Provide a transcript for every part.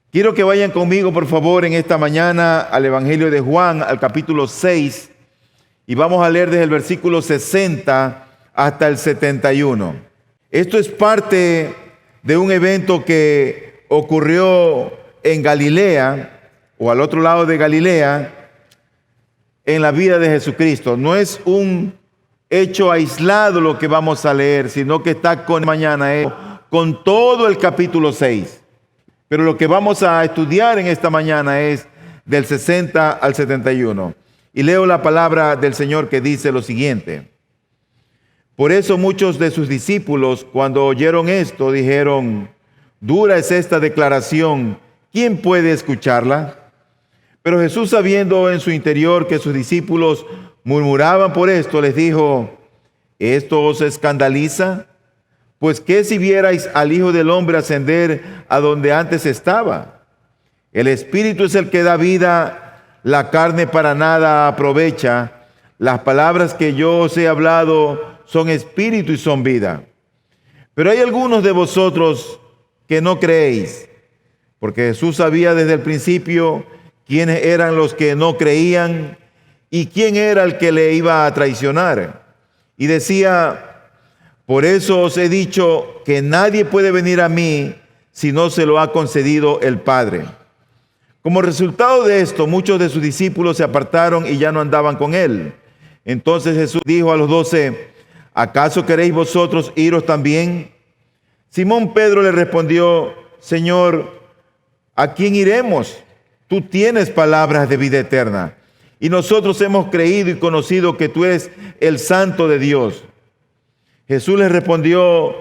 Quiero que vayan conmigo, por favor, en esta mañana al Evangelio de Juan, al capítulo 6, y vamos a leer desde el versículo 60 hasta el 71. Esto es parte de un evento que ocurrió en Galilea, o al otro lado de Galilea, en la vida de Jesucristo. No es un hecho aislado lo que vamos a leer, sino que está con todo el capítulo 6. Pero lo que vamos a estudiar en esta mañana es del 60 al 71. Y leo la palabra del Señor que dice lo siguiente. Por eso muchos de sus discípulos, cuando oyeron esto, dijeron: dura es esta declaración, ¿quién puede escucharla? Pero Jesús, sabiendo en su interior que sus discípulos murmuraban por esto, les dijo: ¿esto os escandaliza? Pues ¿qué si vierais al Hijo del Hombre ascender a donde antes estaba? El Espíritu es el que da vida, la carne para nada aprovecha. Las palabras que yo os he hablado son espíritu y son vida. Pero hay algunos de vosotros que no creéis, porque Jesús sabía desde el principio quiénes eran los que no creían y quién era el que le iba a traicionar. Y decía: por eso os he dicho que nadie puede venir a mí si no se lo ha concedido el Padre. Como resultado de esto, muchos de sus discípulos se apartaron y ya no andaban con él. Entonces Jesús dijo a los 12: ¿acaso queréis vosotros iros también? Simón Pedro le respondió: Señor, ¿a quién iremos? Tú tienes palabras de vida eterna, y nosotros hemos creído y conocido que tú eres el Santo de Dios. Jesús les respondió: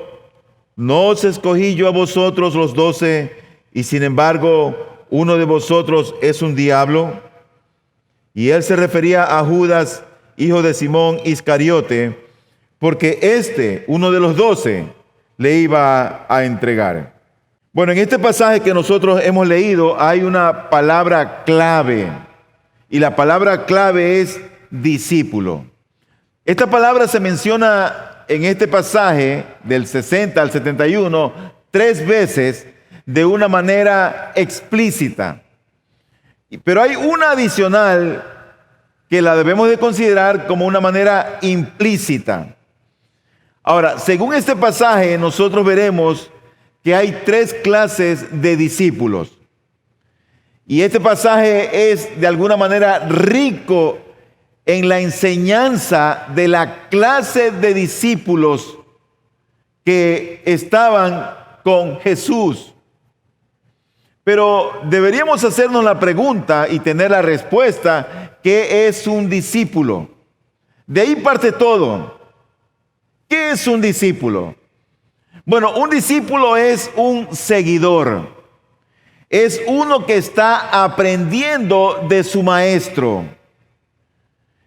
¿no os escogí yo a vosotros los 12, y sin embargo uno de vosotros es un diablo? Y él se refería a Judas, hijo de Simón Iscariote, porque uno de los 12, le iba a entregar. Bueno, en este pasaje que nosotros hemos leído hay una palabra clave, y la palabra clave es discípulo. Esta palabra se menciona en este pasaje del 60 al 71 3 veces de una manera explícita. Pero hay una adicional que la debemos de considerar como una manera implícita. Ahora, según este pasaje, nosotros veremos que hay 3 clases de discípulos. Y este pasaje es de alguna manera rico en la enseñanza de la clase de discípulos que estaban con Jesús. Pero deberíamos hacernos la pregunta y tener la respuesta: ¿qué es un discípulo? De ahí parte todo. ¿Qué es un discípulo? Bueno, un discípulo es un seguidor. Es uno que está aprendiendo de su maestro.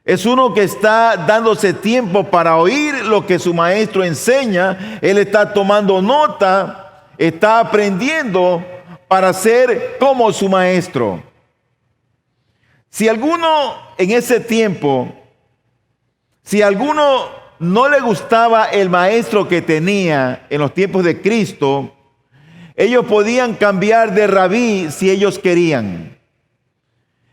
Es uno que está dándose tiempo para oír lo que su maestro enseña. Él está tomando nota, está aprendiendo para ser como su maestro. Si alguno en ese tiempo, si alguno no le gustaba el maestro que tenía en los tiempos de Cristo, ellos podían cambiar de rabí si ellos querían.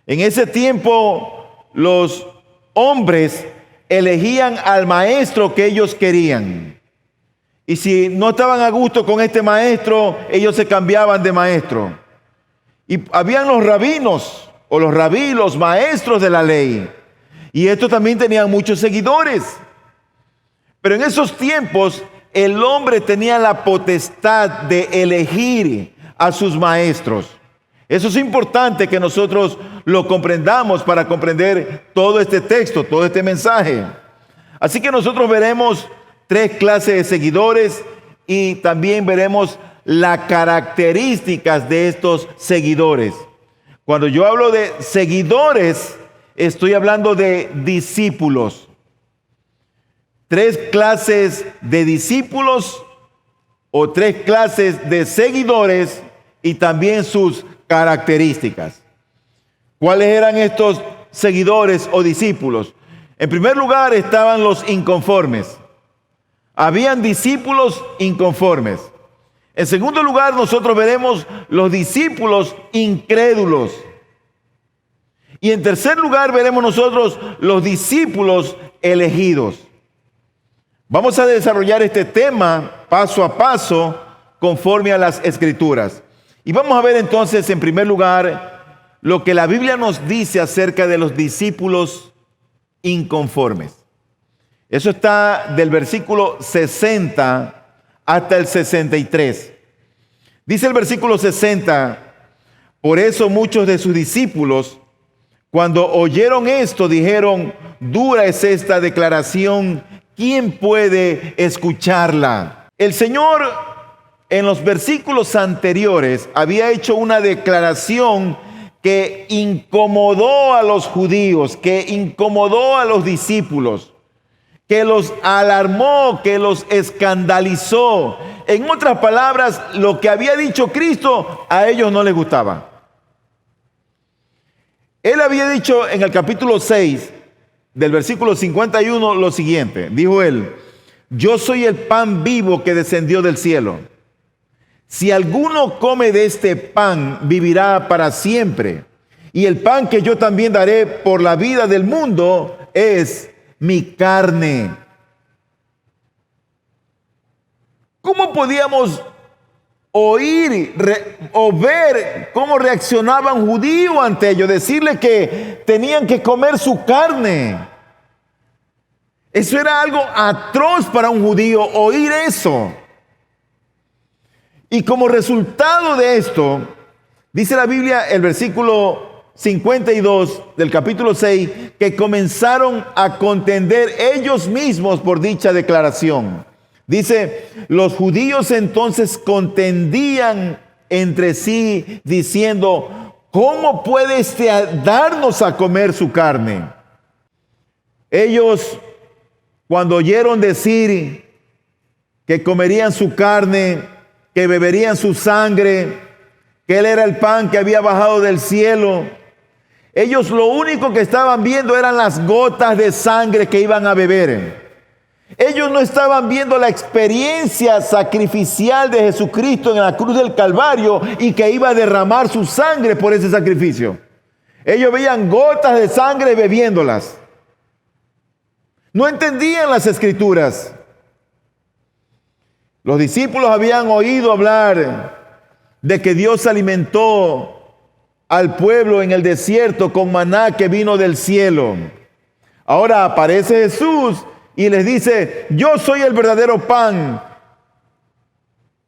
En ese tiempo, los hombres elegían al maestro que ellos querían. Y si no estaban a gusto con este maestro, ellos se cambiaban de maestro. Y habían los rabinos, o los rabí, los maestros de la ley. Y estos también tenían muchos seguidores. Pero en esos tiempos, el hombre tenía la potestad de elegir a sus maestros. Eso es importante que nosotros lo comprendamos para comprender todo este texto, todo este mensaje. Así que nosotros veremos 3 clases de seguidores y también veremos las características de estos seguidores. Cuando yo hablo de seguidores, estoy hablando de discípulos. 3 clases de discípulos o 3 clases de seguidores y también sus características. ¿Cuáles eran estos seguidores o discípulos? En primer lugar estaban los inconformes. Habían discípulos inconformes. En segundo lugar, nosotros veremos los discípulos incrédulos. Y en tercer lugar, veremos nosotros los discípulos elegidos. Vamos a desarrollar este tema paso a paso conforme a las Escrituras. Y vamos a ver entonces, en primer lugar, lo que la Biblia nos dice acerca de los discípulos inconformes. Eso está del versículo 60 hasta el 63. Dice el versículo 60, por eso muchos de sus discípulos, cuando oyeron esto, dijeron, dura es esta declaración, ¿quién puede escucharla? El Señor en los versículos anteriores había hecho una declaración que incomodó a los judíos, que incomodó a los discípulos, que los alarmó, que los escandalizó. En otras palabras, lo que había dicho Cristo a ellos no les gustaba. Él había dicho en el capítulo 6 del versículo 51 lo siguiente. Dijo él, yo soy el pan vivo que descendió del cielo. Si alguno come de este pan, vivirá para siempre. Y el pan que yo también daré por la vida del mundo es mi carne. ¿Cómo podíamos oír o ver cómo reaccionaba un judío ante ello? Decirle que tenían que comer su carne. Eso era algo atroz para un judío, oír eso. Y como resultado de esto, dice la Biblia, el versículo 52 del capítulo 6, que comenzaron a contender ellos mismos por dicha declaración. Dice, los judíos entonces contendían entre sí diciendo, ¿cómo puede darnos a comer su carne? Ellos, cuando oyeron decir que comerían su carne, que beberían su sangre, que Él era el pan que había bajado del cielo, ellos lo único que estaban viendo eran las gotas de sangre que iban a beber. Ellos no estaban viendo la experiencia sacrificial de Jesucristo en la cruz del Calvario y que iba a derramar su sangre por ese sacrificio. Ellos veían gotas de sangre bebiéndolas. No entendían las Escrituras. Los discípulos habían oído hablar de que Dios alimentó al pueblo en el desierto con maná que vino del cielo. Ahora aparece Jesús y les dice, yo soy el verdadero pan.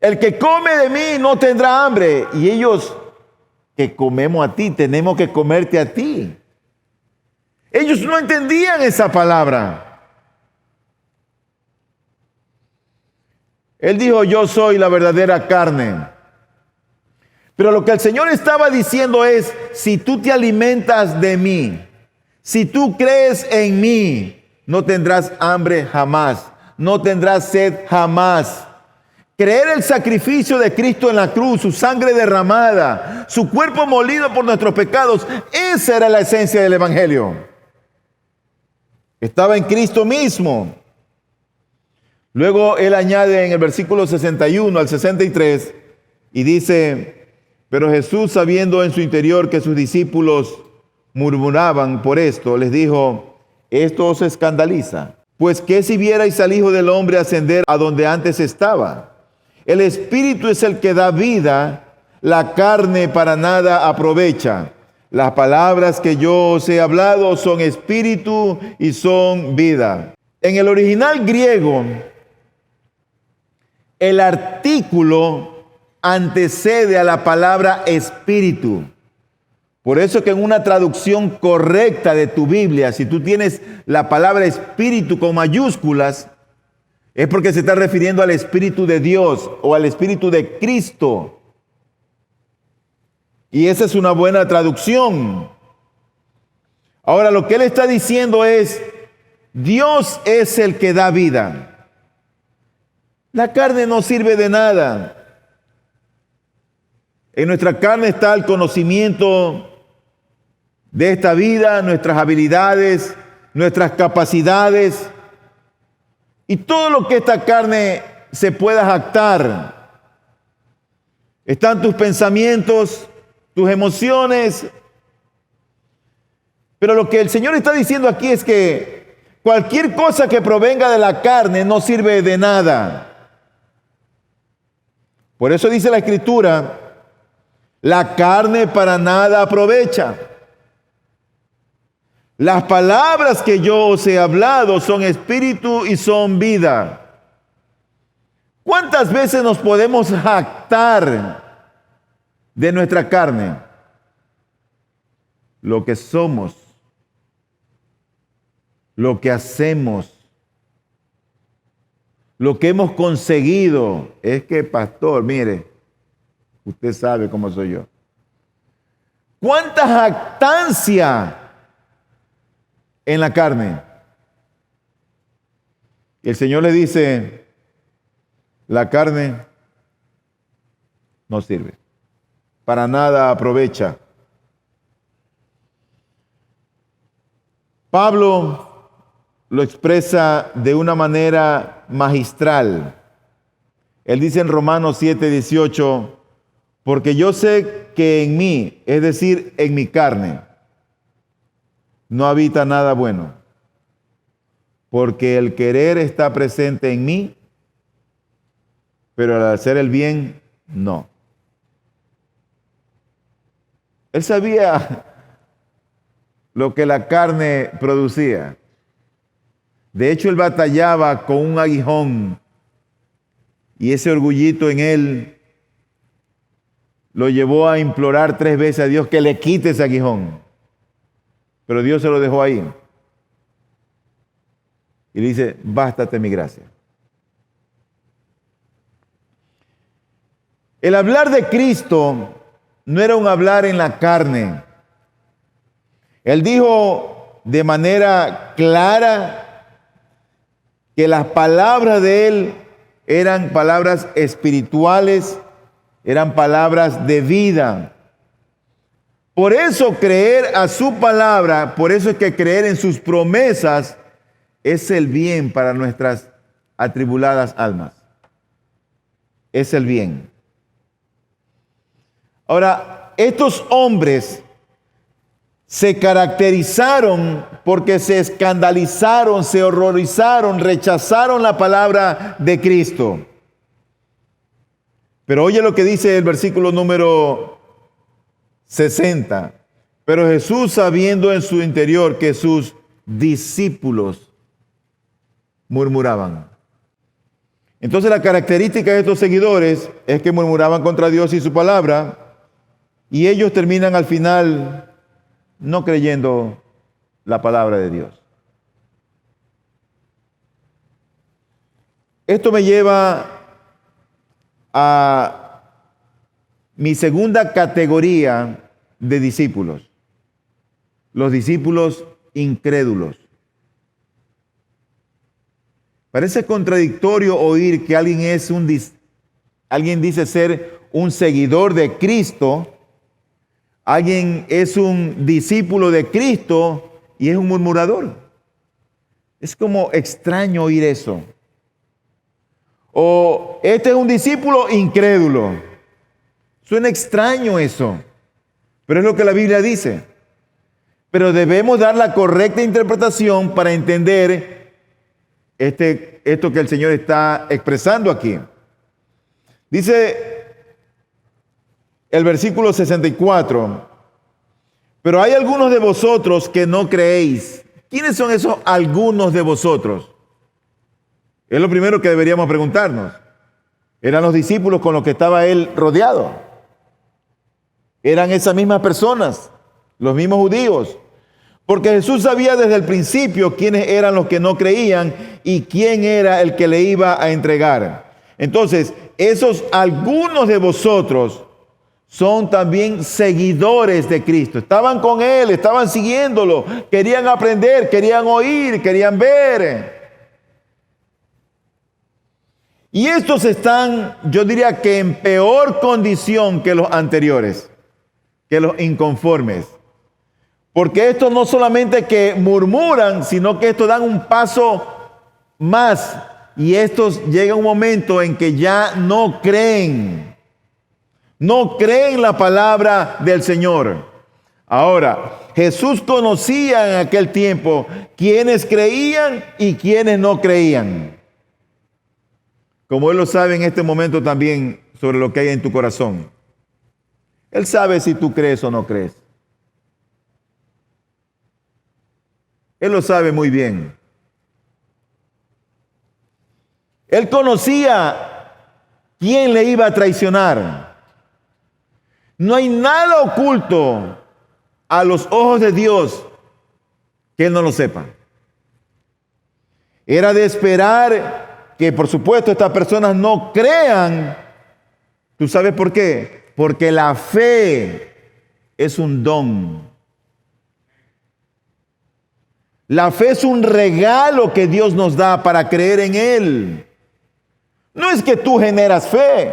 El que come de mí no tendrá hambre. Y ellos, que comemos a ti, tenemos que comerte a ti. Ellos no entendían esa palabra. Él dijo, yo soy la verdadera carne. Pero lo que el Señor estaba diciendo es, si tú te alimentas de mí, si tú crees en mí, no tendrás hambre jamás, no tendrás sed jamás. Creer el sacrificio de Cristo en la cruz, su sangre derramada, su cuerpo molido por nuestros pecados, esa era la esencia del Evangelio. Estaba en Cristo mismo. Luego él añade en el versículo 61 al 63 y dice, pero Jesús, sabiendo en su interior que sus discípulos murmuraban por esto, les dijo, esto os escandaliza. Pues ¿qué si vierais al Hijo del Hombre ascender a donde antes estaba? El Espíritu es el que da vida, la carne para nada aprovecha. Las palabras que yo os he hablado son espíritu y son vida. En el original griego, el artículo antecede a la palabra espíritu. Por eso que en una traducción correcta de tu Biblia, si tú tienes la palabra espíritu con mayúsculas, es porque se está refiriendo al Espíritu de Dios o al Espíritu de Cristo. Y esa es una buena traducción. Ahora, lo que él está diciendo es, Dios es el que da vida. La carne no sirve de nada. En nuestra carne está el conocimiento de esta vida, nuestras habilidades, nuestras capacidades y todo lo que esta carne se pueda jactar. están tus pensamientos, tus emociones. Pero lo que el Señor está diciendo aquí es que cualquier cosa que provenga de la carne no sirve de nada. Por eso dice la Escritura, la carne para nada aprovecha. Las palabras que yo os he hablado son espíritu y son vida. ¿Cuántas veces nos podemos jactar de nuestra carne? Lo que somos, lo que hacemos, lo que hemos conseguido. Es que, pastor, mire, usted sabe cómo soy yo. ¿Cuánta jactancia en la carne? Y el Señor le dice, la carne no sirve, para nada aprovecha. Pablo lo expresa de una manera magistral. Él dice en Romanos 7:18, porque yo sé que en mí, es decir, en mi carne, no habita nada bueno, porque el querer está presente en mí, pero al hacer el bien, no. Él sabía lo que la carne producía. De hecho, él batallaba con un aguijón y ese orgullito en él lo llevó a implorar 3 veces a Dios que le quite ese aguijón. Pero Dios se lo dejó ahí. Y le dice, bástate mi gracia. El hablar de Cristo no era un hablar en la carne. Él dijo de manera clara que las palabras de Él eran palabras espirituales, eran palabras de vida. Por eso creer a su palabra, por eso es que creer en sus promesas es el bien para nuestras atribuladas almas. Es el bien. Ahora, estos hombres se caracterizaron porque se escandalizaron, se horrorizaron, rechazaron la palabra de Cristo. Pero oye lo que dice el versículo número 60. Pero Jesús, sabiendo en su interior que sus discípulos murmuraban. Entonces la característica de estos seguidores es que murmuraban contra Dios y su palabra, y ellos terminan al final no creyendo la palabra de Dios. Esto me lleva a mi segunda categoría de discípulos, los discípulos incrédulos. Parece contradictorio oír que alguien dice ser un seguidor de Cristo, alguien es un discípulo de Cristo y es un murmurador. Es como extraño oír eso. O este es un discípulo incrédulo. Suena extraño eso, pero es lo que la Biblia dice. Pero debemos dar la correcta interpretación para entender esto que el Señor está expresando aquí. Dice el versículo 64, pero hay algunos de vosotros que no creéis. ¿Quiénes son esos algunos de vosotros? Es lo primero que deberíamos preguntarnos. Eran los discípulos con los que estaba él rodeado. Eran esas mismas personas, los mismos judíos. Porque Jesús sabía desde el principio quiénes eran los que no creían y quién era el que le iba a entregar. Entonces, esos algunos de vosotros son también seguidores de Cristo. Estaban con Él, estaban siguiéndolo, querían aprender, querían oír, querían ver. Y estos están, yo diría que en peor condición que los anteriores, que los inconformes. Porque estos no solamente que murmuran, sino que estos dan un paso más. Y estos llega un momento en que ya no creen. No creen la palabra del Señor. Ahora, Jesús conocía en aquel tiempo quienes creían y quienes no creían. Como Él lo sabe en este momento también sobre lo que hay en tu corazón. Él sabe si tú crees o no crees. Él lo sabe muy bien. Él conocía quién le iba a traicionar. No hay nada oculto a los ojos de Dios que Él no lo sepa. Era de esperar que, por supuesto, estas personas no crean. ¿Tú sabes por qué? Porque la fe es un don. La fe es un regalo que Dios nos da para creer en Él. No es que tú generas fe.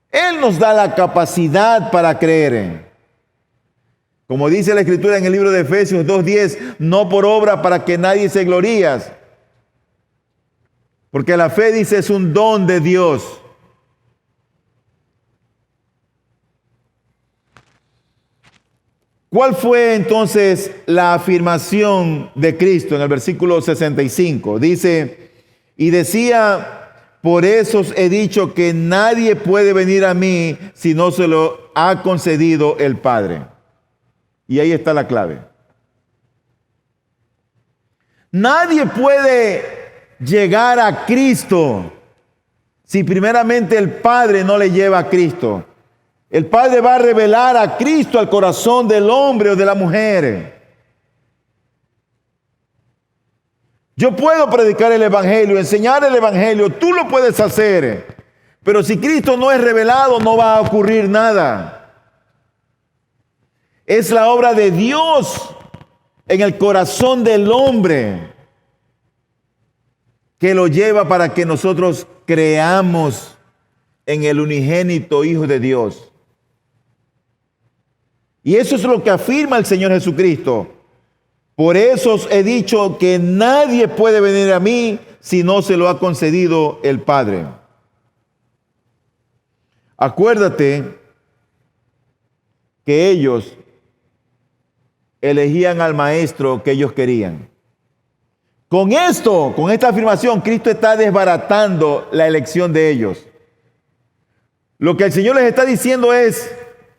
Él nos da la capacidad para creer. Como dice la Escritura en el libro de Efesios 2:10, no por obra para que nadie se gloríe. Porque la fe, dice, es un don de Dios. ¿Cuál fue entonces la afirmación de Cristo en el versículo 65? Dice, y decía, por eso os he dicho que nadie puede venir a mí si no se lo ha concedido el Padre. Y ahí está la clave. Nadie puede llegar a Cristo si primeramente el Padre no le lleva a Cristo. El Padre va a revelar a Cristo al corazón del hombre o de la mujer. Yo puedo predicar el Evangelio, enseñar el Evangelio, tú lo puedes hacer. Pero si Cristo no es revelado, no va a ocurrir nada. Es la obra de Dios en el corazón del hombre que lo lleva para que nosotros creamos en el unigénito Hijo de Dios. Y eso es lo que afirma el Señor Jesucristo. Por eso os he dicho que nadie puede venir a mí si no se lo ha concedido el Padre. Acuérdate que ellos elegían al maestro que ellos querían. Con esto, con esta afirmación, Cristo está desbaratando la elección de ellos. Lo que el Señor les está diciendo es,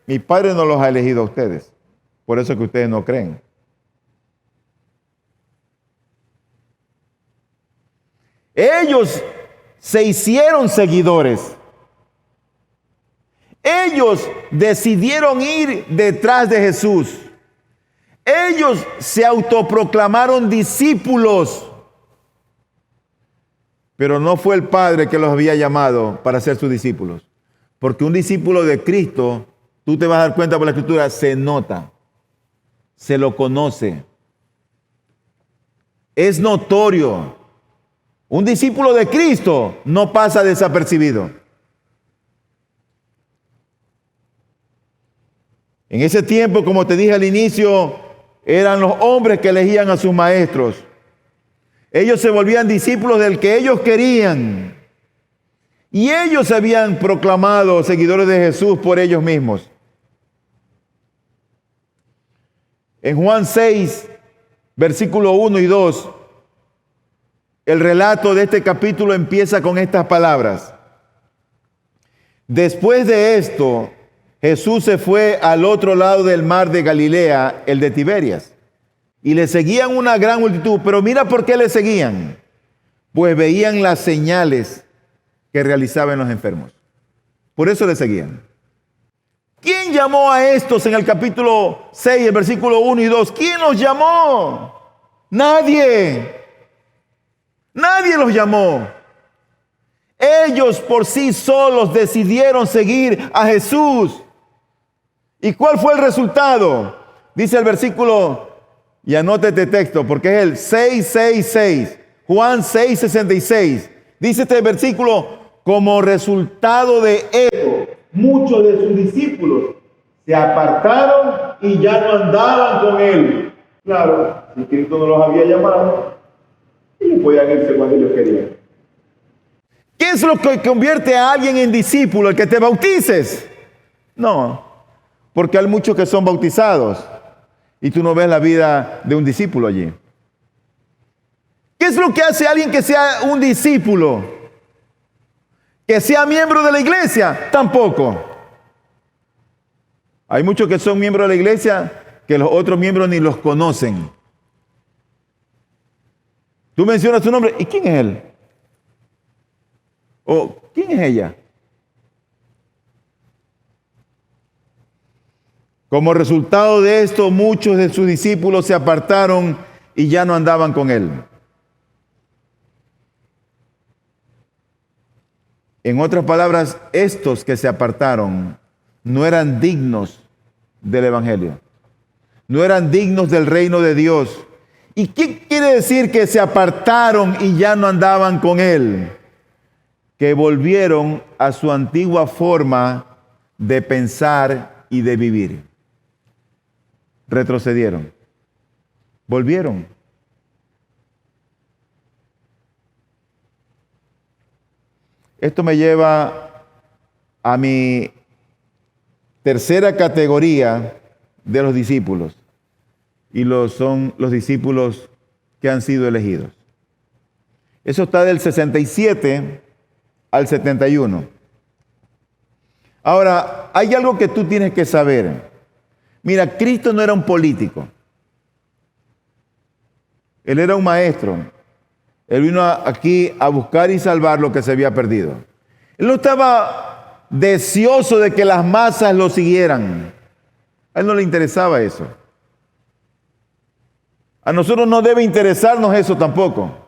mi Padre no los ha elegido a ustedes. Por eso es que ustedes no creen. Ellos se hicieron seguidores. Ellos decidieron ir detrás de Jesús. Ellos se autoproclamaron discípulos. Pero no fue el Padre que los había llamado para ser sus discípulos. Porque un discípulo de Cristo, tú te vas a dar cuenta por la Escritura, se nota, se lo conoce, es notorio. Un discípulo de Cristo no pasa desapercibido. En ese tiempo, como te dije al inicio, eran los hombres que elegían a sus maestros. Ellos se volvían discípulos del que ellos querían. Y ellos se habían proclamado seguidores de Jesús por ellos mismos. En Juan 6, versículo 1 y 2, el relato de este capítulo empieza con estas palabras. Después de esto, Jesús se fue al otro lado del mar de Galilea, el de Tiberias, y le seguían una gran multitud. Pero mira por qué le seguían. Pues veían las señales que realizaban los enfermos. Por eso le seguían. ¿Quién llamó a estos en el capítulo 6, el versículo 1 y 2? ¿Quién los llamó? Nadie. Nadie los llamó. Ellos por sí solos decidieron seguir a Jesús. ¿Y cuál fue el resultado? Dice el versículo, y anote este texto, porque es el 666, Juan 6:66. Dice este versículo, como resultado de esto, muchos de sus discípulos se apartaron y ya no andaban con él. Claro, si Cristo no los había llamado, ellos podían irse cuando ellos querían. ¿Qué es lo que convierte a alguien en discípulo? ¿El que te bautices? No, porque hay muchos que son bautizados y tú no ves la vida de un discípulo allí. ¿Qué es lo que hace a alguien que sea un discípulo? ¿Que sea miembro de la iglesia? Tampoco. Hay muchos que son miembros de la iglesia que los otros miembros ni los conocen. Tú mencionas su nombre, ¿y quién es él? ¿O quién es ella? Como resultado de esto, muchos de sus discípulos se apartaron y ya no andaban con él. En otras palabras, estos que se apartaron no eran dignos del Evangelio. No eran dignos del reino de Dios. ¿Y qué quiere decir que se apartaron y ya no andaban con él? Que volvieron a su antigua forma de pensar y de vivir. Retrocedieron. Volvieron. Esto me lleva a mi tercera categoría de los discípulos. Y son los discípulos que han sido elegidos. Eso está del 67 al 71. Ahora, hay algo que tú tienes que saber. Mira, Cristo no era un político. Él era un maestro. Él vino aquí a buscar y salvar lo que se había perdido. Él no estaba deseoso de que las masas lo siguieran. A él no le interesaba eso. A nosotros no debe interesarnos eso tampoco.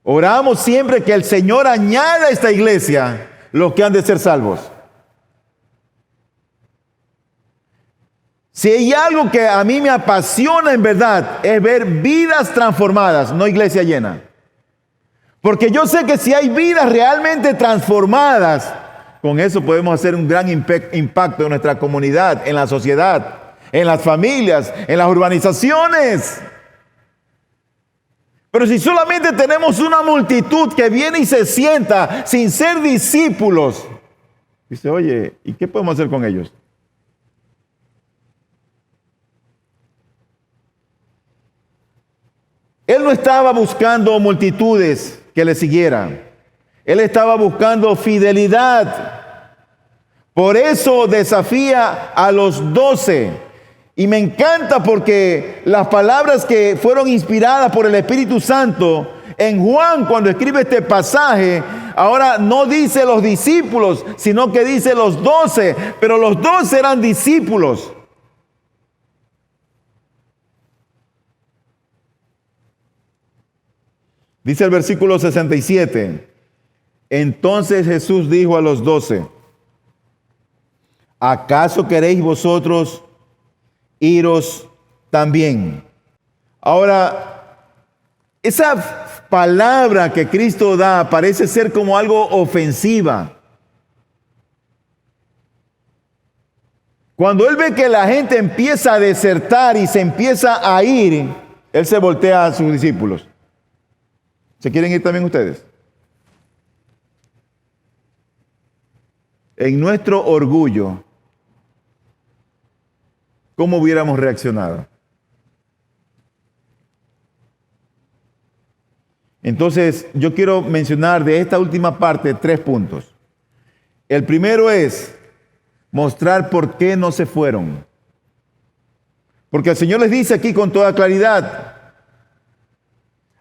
Oramos siempre que el Señor añada a esta iglesia los que han de ser salvos. Si hay algo que a mí me apasiona en verdad, es ver vidas transformadas, no iglesia llena. Porque yo sé que si hay vidas realmente transformadas, con eso podemos hacer un gran impacto en nuestra comunidad, en la sociedad, en las familias, en las urbanizaciones. Pero si solamente tenemos una multitud que viene y se sienta sin ser discípulos, dice, oye, ¿y qué podemos hacer con ellos? Él no estaba buscando multitudes que le siguieran. Él estaba buscando fidelidad. Por eso desafía a los 12. Y me encanta porque las palabras que fueron inspiradas por el Espíritu Santo, en Juan cuando escribe este pasaje, ahora no dice los discípulos, sino que dice los 12, pero los 12 eran discípulos. Dice el versículo 67, entonces Jesús dijo a los 12, ¿acaso queréis vosotros iros también? Ahora, esa palabra que Cristo da parece ser como algo ofensiva. Cuando Él ve que la gente empieza a desertar y se empieza a ir, Él se voltea a sus discípulos. ¿Se quieren ir también ustedes? En nuestro orgullo, ¿cómo hubiéramos reaccionado? Entonces, yo quiero mencionar de esta última parte 3 puntos. El primero es mostrar por qué no se fueron. Porque el Señor les dice aquí con toda claridad,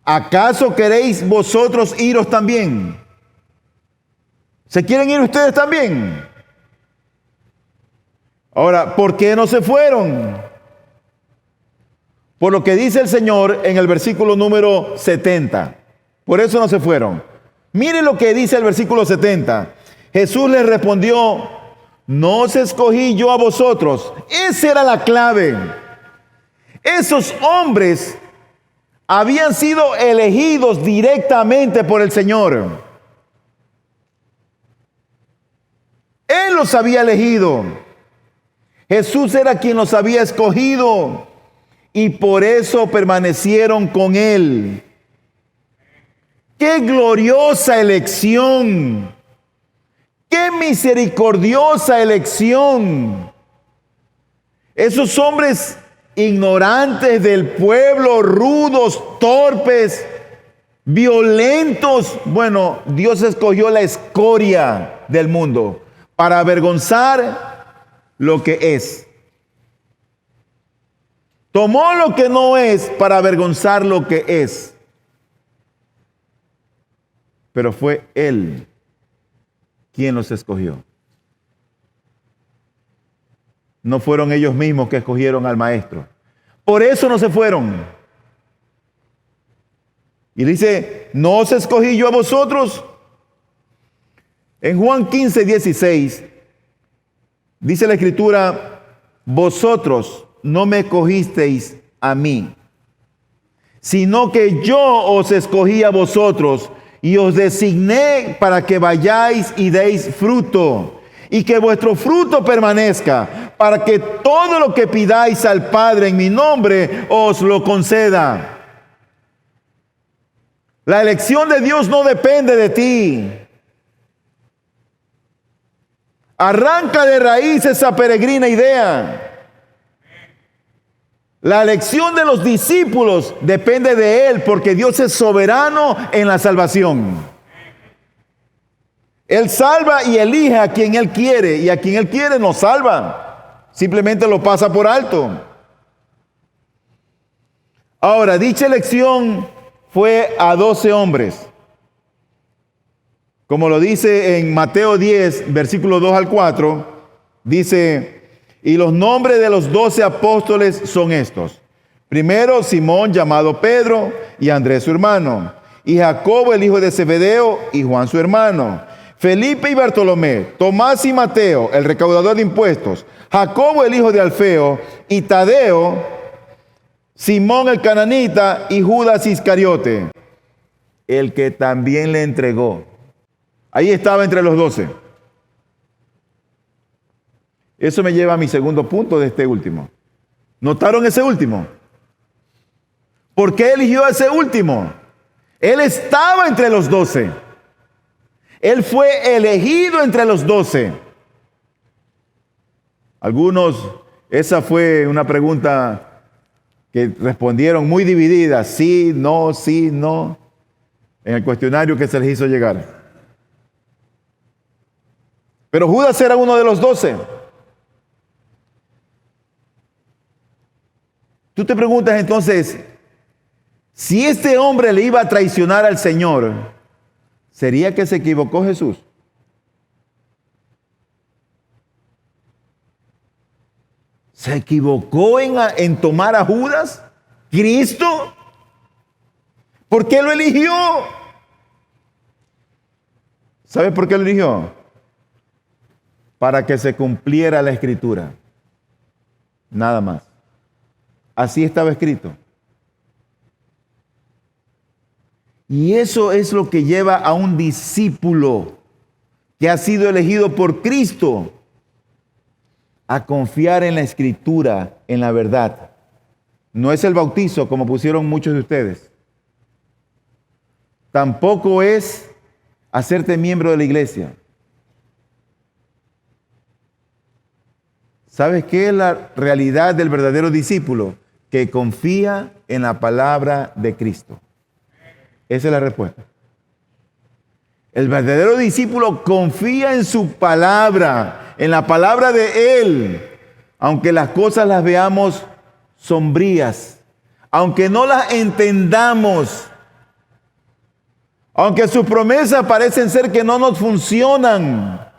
¿acaso queréis vosotros iros también? ¿Se quieren ir ustedes también? Ahora, ¿por qué no se fueron? Por lo que dice el Señor en el versículo número 70. Por eso no se fueron. Miren lo que dice el versículo 70. Jesús les respondió, no os escogí yo a vosotros. Esa era la clave. Esos hombres habían sido elegidos directamente por el Señor. Él los había elegido. Jesús era quien los había escogido y por eso permanecieron con Él. ¡Qué gloriosa elección! ¡Qué misericordiosa elección! Esos hombres ignorantes del pueblo, rudos, torpes, violentos. Bueno, Dios escogió la escoria del mundo para avergonzar lo que es. Tomó lo que no es para avergonzar lo que es. Pero fue Él quien los escogió. No fueron ellos mismos que escogieron al maestro. Por eso no se fueron. Y dice, ¿no os escogí yo a vosotros? En Juan 15:16 dice la Escritura, vosotros no me escogisteis a mí, sino que yo os escogí a vosotros y os designé para que vayáis y deis fruto, y que vuestro fruto permanezca, para que todo lo que pidáis al Padre en mi nombre os lo conceda. La elección de Dios no depende de ti. Arranca de raíz esa peregrina idea. La elección de los discípulos depende de Él, porque Dios es soberano en la salvación. Él salva y elige a quien Él quiere, y a quien Él quiere no salva. Simplemente lo pasa por alto. Ahora, dicha elección fue a 12 hombres. Como lo dice en Mateo 10, versículos 2 al 4, dice, y los nombres de los 12 apóstoles son estos. Primero, Simón, llamado Pedro, y Andrés su hermano, y Jacobo, el hijo de Zebedeo, y Juan su hermano, Felipe y Bartolomé, Tomás y Mateo, el recaudador de impuestos, Jacobo, el hijo de Alfeo, y Tadeo, Simón el cananita, y Judas Iscariote, el que también le entregó. Ahí estaba entre los 12. Eso me lleva a mi segundo punto de este último. ¿Notaron ese último? ¿Por qué eligió ese último? Él estaba entre los 12. Él fue elegido entre los 12. Algunos, esa fue una pregunta que respondieron muy divididas. Sí, no, en el cuestionario que se les hizo llegar. Pero Judas era uno de los 12. Tú te preguntas entonces, si este hombre le iba a traicionar al Señor, ¿sería que se equivocó Jesús? ¿Se equivocó en tomar a Judas? ¿Cristo? ¿Por qué lo eligió? ¿Sabe por qué lo eligió? Para que se cumpliera la Escritura. Nada más. Así estaba escrito. Y eso es lo que lleva a un discípulo que ha sido elegido por Cristo a confiar en la Escritura, en la verdad. No es el bautizo, como pusieron muchos de ustedes. Tampoco es hacerte miembro de la iglesia. ¿Sabes qué es la realidad del verdadero discípulo? Que confía en la palabra de Cristo. Esa es la respuesta. El verdadero discípulo confía en su palabra, en la palabra de Él, aunque las cosas las veamos sombrías, aunque no las entendamos, aunque sus promesas parecen ser que no nos funcionan.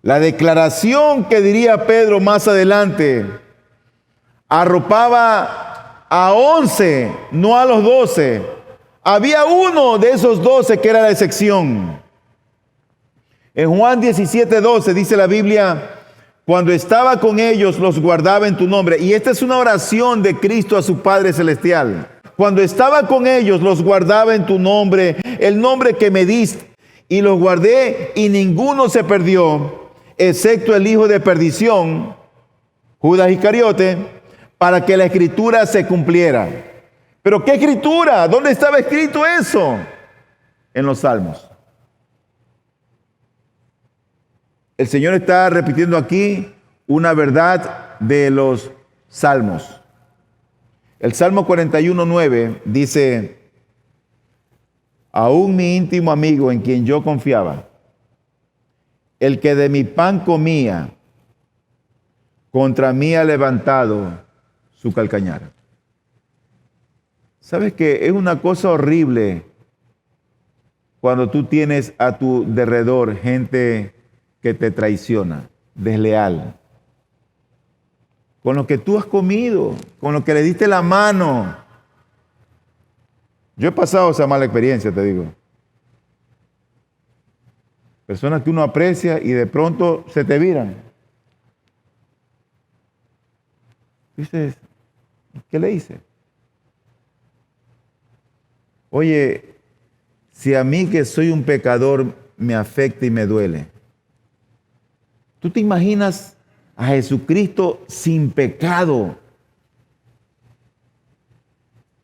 La declaración que diría Pedro más adelante arropaba a 11, no a los 12. Había uno de esos 12 que era la excepción. En Juan 17:12 dice la Biblia, cuando estaba con ellos los guardaba en tu nombre. Y esta es una oración de Cristo a su Padre Celestial. Cuando estaba con ellos los guardaba en tu nombre, el nombre que me diste, y los guardé y ninguno se perdió, excepto el hijo de perdición, Judas Iscariote, para que la Escritura se cumpliera. ¿Pero qué escritura? ¿Dónde estaba escrito eso? En los Salmos. El Señor está repitiendo aquí una verdad de los Salmos. El Salmo 41:9 dice: aún mi íntimo amigo en quien yo confiaba, el que de mi pan comía, contra mí ha levantado su calcañar. ¿Sabes qué? Es una cosa horrible cuando tú tienes a tu derredor gente que te traiciona, desleal, con lo que tú has comido, con lo que le diste la mano. Yo he pasado esa mala experiencia, te digo. Personas que uno aprecia y de pronto se te viran. Dices, ¿qué le hice? Oye, si a mí que soy un pecador me afecta y me duele, ¿tú te imaginas a Jesucristo sin pecado,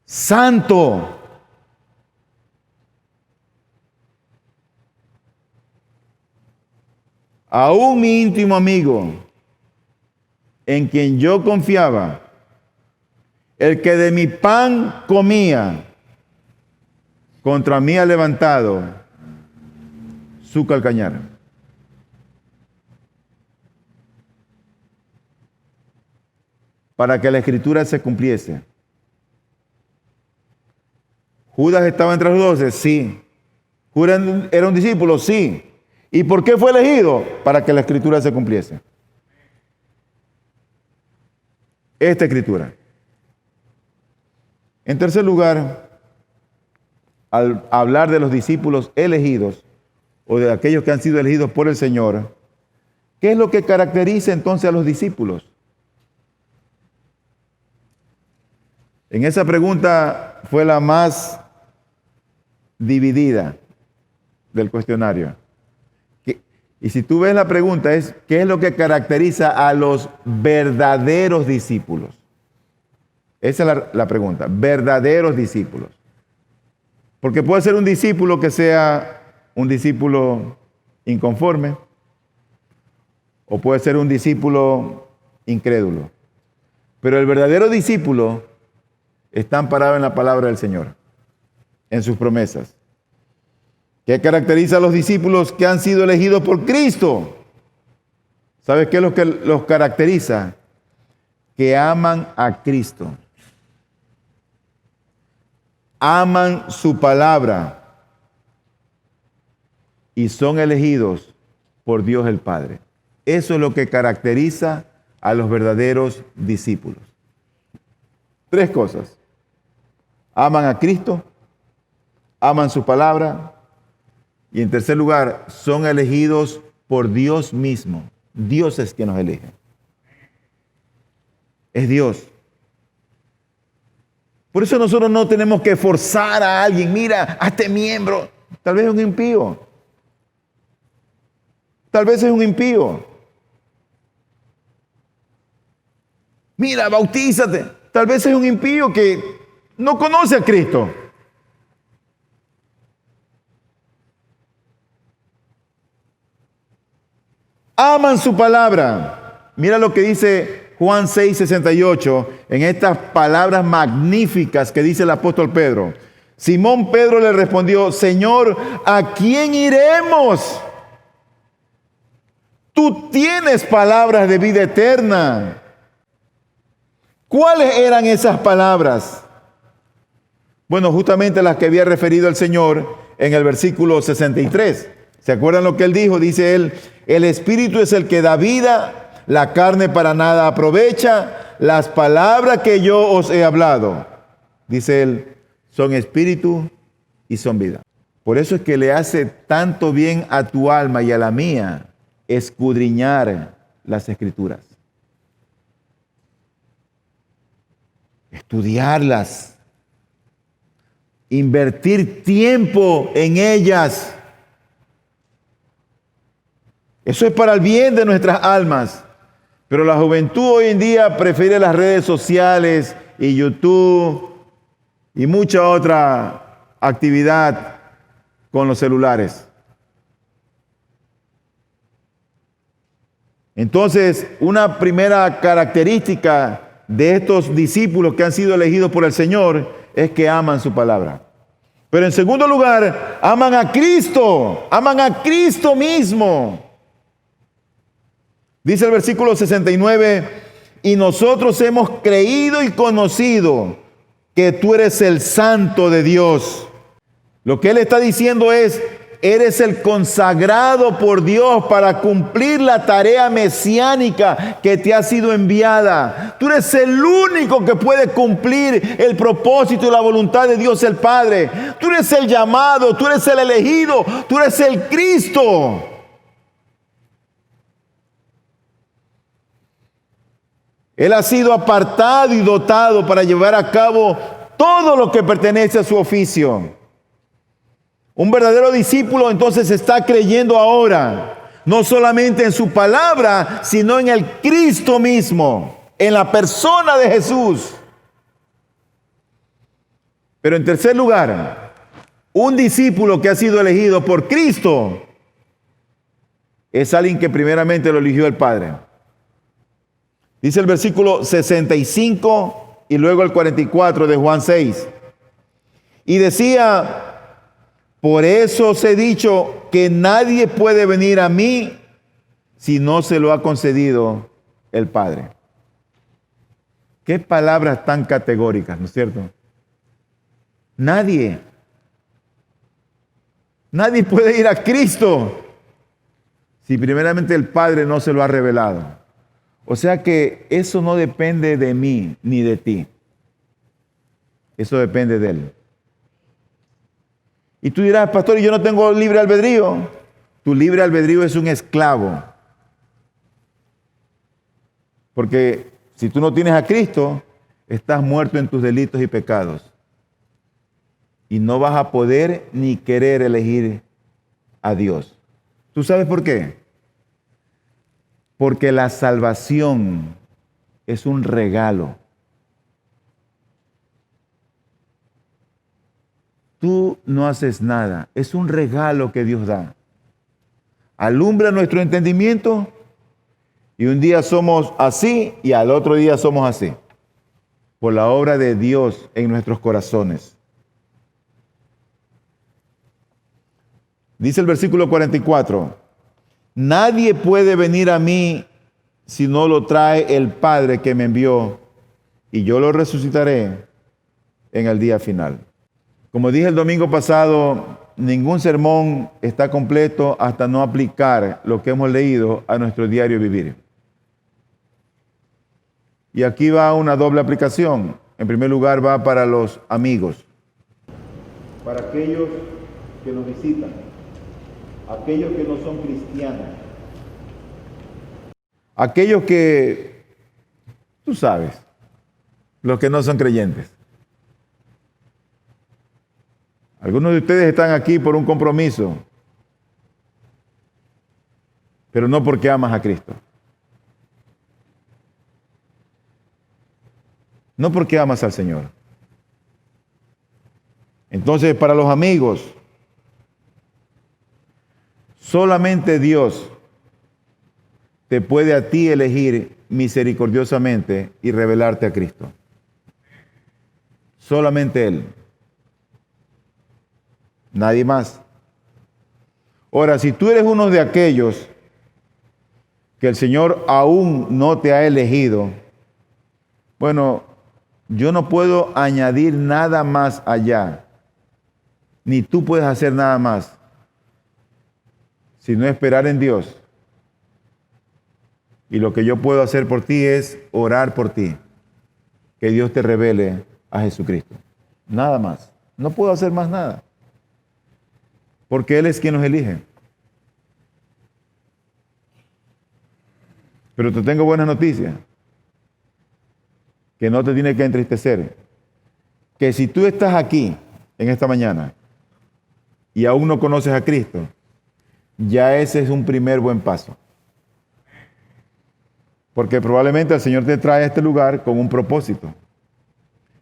santo? Aún mi íntimo amigo, en quien yo confiaba, el que de mi pan comía, contra mí ha levantado su calcañar. Para que la escritura se cumpliese. ¿Judas estaba entre los 12? Sí. ¿Judas era un discípulo? Sí. ¿Y por qué fue elegido? Para que la escritura se cumpliese. Esta escritura. En tercer lugar, al hablar de los discípulos elegidos, o de aquellos que han sido elegidos por el Señor, ¿qué es lo que caracteriza entonces a los discípulos? En esa pregunta fue la más dividida del cuestionario. Y si tú ves la pregunta es, ¿qué es lo que caracteriza a los verdaderos discípulos? Esa es la pregunta, verdaderos discípulos. Porque puede ser un discípulo que sea un discípulo inconforme, o puede ser un discípulo incrédulo. Pero el verdadero discípulo está amparado en la palabra del Señor, en sus promesas. ¿Qué caracteriza a los discípulos que han sido elegidos por Cristo? ¿Sabes qué es lo que los caracteriza? Que aman a Cristo. Aman su palabra y son elegidos por Dios el Padre. Eso es lo que caracteriza a los verdaderos discípulos. Tres cosas. Aman a Cristo, aman su palabra y en tercer lugar, son elegidos por Dios mismo. Dios es quien nos elige. Es Dios. Por eso nosotros no tenemos que forzar a alguien. Mira, hazte miembro. Tal vez es un impío. Tal vez es un impío. Mira, bautízate. Tal vez es un impío que no conoce a Cristo. Aman su palabra. Mira lo que dice Juan 6:68 en estas palabras magníficas que dice el apóstol Pedro. Simón Pedro le respondió: Señor, ¿a quién iremos? Tú tienes palabras de vida eterna. ¿Cuáles eran esas palabras? Bueno, justamente las que había referido el Señor en el versículo 63. ¿Se acuerdan lo que él dijo? Dice él: el Espíritu es el que da vida, la carne para nada aprovecha. Las palabras que yo os he hablado, dice él, son espíritu y son vida. Por eso es que le hace tanto bien a tu alma y a la mía escudriñar las Escrituras. Estudiarlas. Invertir tiempo en ellas. Eso es para el bien de nuestras almas. Pero la juventud hoy en día prefiere las redes sociales y YouTube y mucha otra actividad con los celulares. Entonces, una primera característica de estos discípulos que han sido elegidos por el Señor es que aman su palabra. Pero en segundo lugar, aman a Cristo mismo. Dice el versículo 69, y nosotros hemos creído y conocido que tú eres el Santo de Dios. Lo que él está diciendo es, eres el consagrado por Dios para cumplir la tarea mesiánica que te ha sido enviada. Tú eres el único que puede cumplir el propósito y la voluntad de Dios el Padre. Tú eres el llamado, tú eres el elegido, tú eres el Cristo. Él ha sido apartado y dotado para llevar a cabo todo lo que pertenece a su oficio. Un verdadero discípulo entonces está creyendo ahora, no solamente en su palabra, sino en el Cristo mismo, en la persona de Jesús. Pero en tercer lugar, un discípulo que ha sido elegido por Cristo es alguien que primeramente lo eligió el Padre. Dice el versículo 65 y luego el 44 de Juan 6. Y decía, por eso os he dicho que nadie puede venir a mí si no se lo ha concedido el Padre. Qué palabras tan categóricas, ¿no es cierto? Nadie puede ir a Cristo si primeramente el Padre no se lo ha revelado. O sea que eso no depende de mí ni de ti. Eso depende de Él. Y tú dirás, pastor, ¿y yo no tengo libre albedrío? Tu libre albedrío es un esclavo. Porque si tú no tienes a Cristo, estás muerto en tus delitos y pecados. Y no vas a poder ni querer elegir a Dios. ¿Tú sabes por qué? Porque la salvación es un regalo. Tú no haces nada, es un regalo que Dios da. Alumbra nuestro entendimiento y un día somos así y al otro día somos así. Por la obra de Dios en nuestros corazones. Dice el versículo 44, nadie puede venir a mí si no lo trae el Padre que me envió y yo lo resucitaré en el día final. Como dije el domingo pasado, ningún sermón está completo hasta no aplicar lo que hemos leído a nuestro diario vivir. Y aquí va una doble aplicación. En primer lugar va para los amigos, para aquellos que nos visitan, aquellos que no son cristianos, aquellos que, tú sabes, los que no son creyentes. Algunos de ustedes están aquí por un compromiso, pero no porque amas a Cristo. No porque amas al Señor. Entonces, para los amigos, solamente Dios te puede a ti elegir misericordiosamente y revelarte a Cristo. Solamente Él. Nadie más. Ahora, si tú eres uno de aquellos que el Señor aún no te ha elegido, bueno, yo no puedo añadir nada más allá, ni tú puedes hacer nada más, sino esperar en Dios. Y lo que yo puedo hacer por ti es orar por ti, que Dios te revele a Jesucristo. Nada más. No puedo hacer más nada. Porque Él es quien nos elige. Pero te tengo buenas noticias, que no te tiene que entristecer. Que si tú estás aquí en esta mañana y aún no conoces a Cristo, ya ese es un primer buen paso. Porque probablemente el Señor te trae a este lugar con un propósito.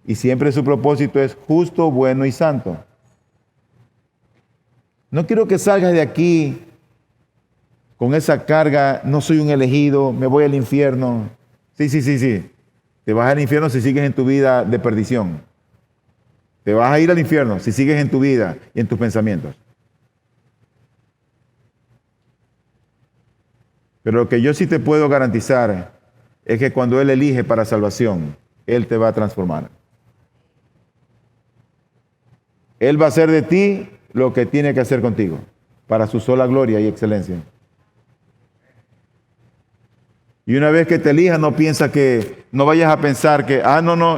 Y siempre su propósito es justo, bueno y santo. No quiero que salgas de aquí con esa carga, no soy un elegido, me voy al infierno. Sí. Te vas al infierno si sigues en tu vida de perdición. Te vas a ir al infierno si sigues en tu vida y en tus pensamientos. Pero lo que yo sí te puedo garantizar es que cuando Él elige para salvación, Él te va a transformar. Él va a hacer de ti lo que tiene que hacer contigo, para su sola gloria y excelencia. Y una vez que te elija, no vayas a pensar que,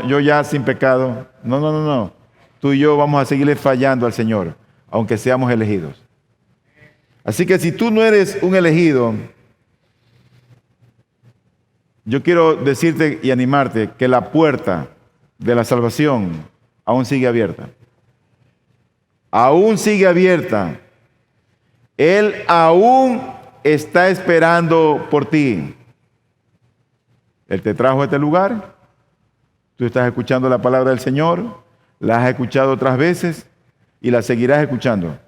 yo ya sin pecado. No. Tú y yo vamos a seguirle fallando al Señor, aunque seamos elegidos. Así que si tú no eres un elegido, yo quiero decirte y animarte que la puerta de la salvación aún sigue abierta. Aún sigue abierta. Él aún está esperando por ti. Él te trajo a este lugar. Tú estás escuchando la palabra del Señor. La has escuchado otras veces y la seguirás escuchando.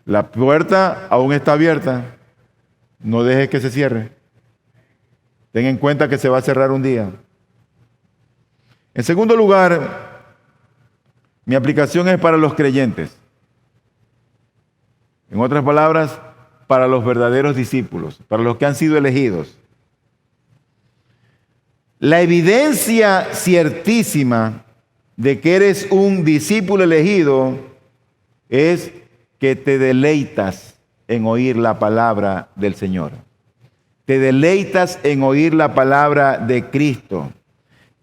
La puerta aún está abierta. No dejes que se cierre. Ten en cuenta que se va a cerrar un día. En segundo lugar, mi aplicación es para los creyentes. En otras palabras, para los verdaderos discípulos, para los que han sido elegidos. La evidencia ciertísima de que eres un discípulo elegido es que te deleitas en oír la palabra del Señor. Te deleitas en oír la palabra de Cristo.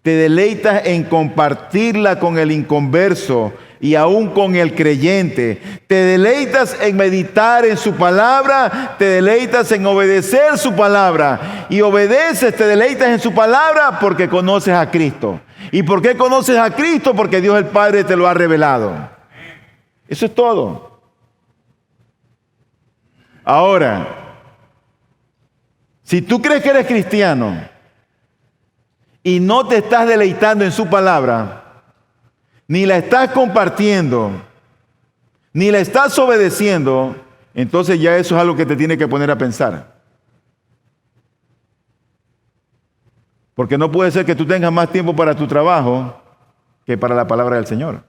Te deleitas en compartirla con el inconverso y aún con el creyente. Te deleitas en meditar en su palabra, te deleitas en obedecer su palabra. Y obedeces, te deleitas en su palabra porque conoces a Cristo. ¿Y por qué conoces a Cristo? Porque Dios el Padre te lo ha revelado. Eso es todo. Ahora, si tú crees que eres cristiano y no te estás deleitando en su palabra, ni la estás compartiendo, ni la estás obedeciendo, entonces ya eso es algo que te tiene que poner a pensar. Porque no puede ser que tú tengas más tiempo para tu trabajo que para la palabra del Señor.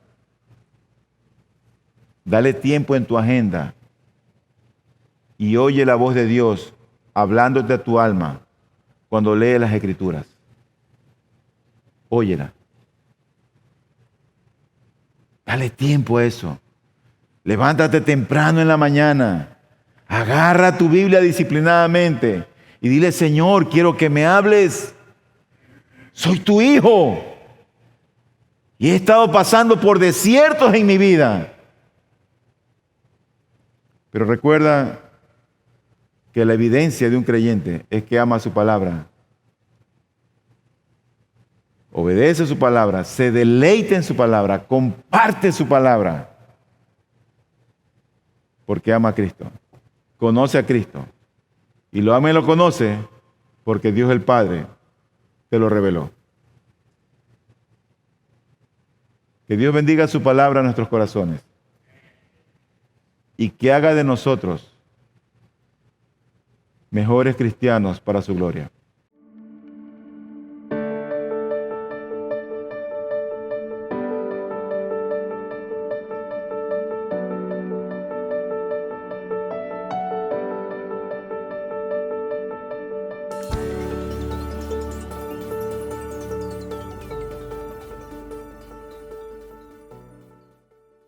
Dale tiempo en tu agenda y oye la voz de Dios hablándote a tu alma cuando lees las Escrituras. Óyela. Dale tiempo a eso. Levántate temprano en la mañana. Agarra tu Biblia disciplinadamente y dile, Señor, quiero que me hables. Soy tu hijo. Y he estado pasando por desiertos en mi vida. Pero recuerda que la evidencia de un creyente es que ama su palabra. Obedece su palabra, se deleita en su palabra, comparte su palabra. Porque ama a Cristo. Conoce a Cristo. Y lo ama y lo conoce porque Dios el Padre te lo reveló. Que Dios bendiga su palabra a nuestros corazones. Y que haga de nosotros mejores cristianos para su gloria.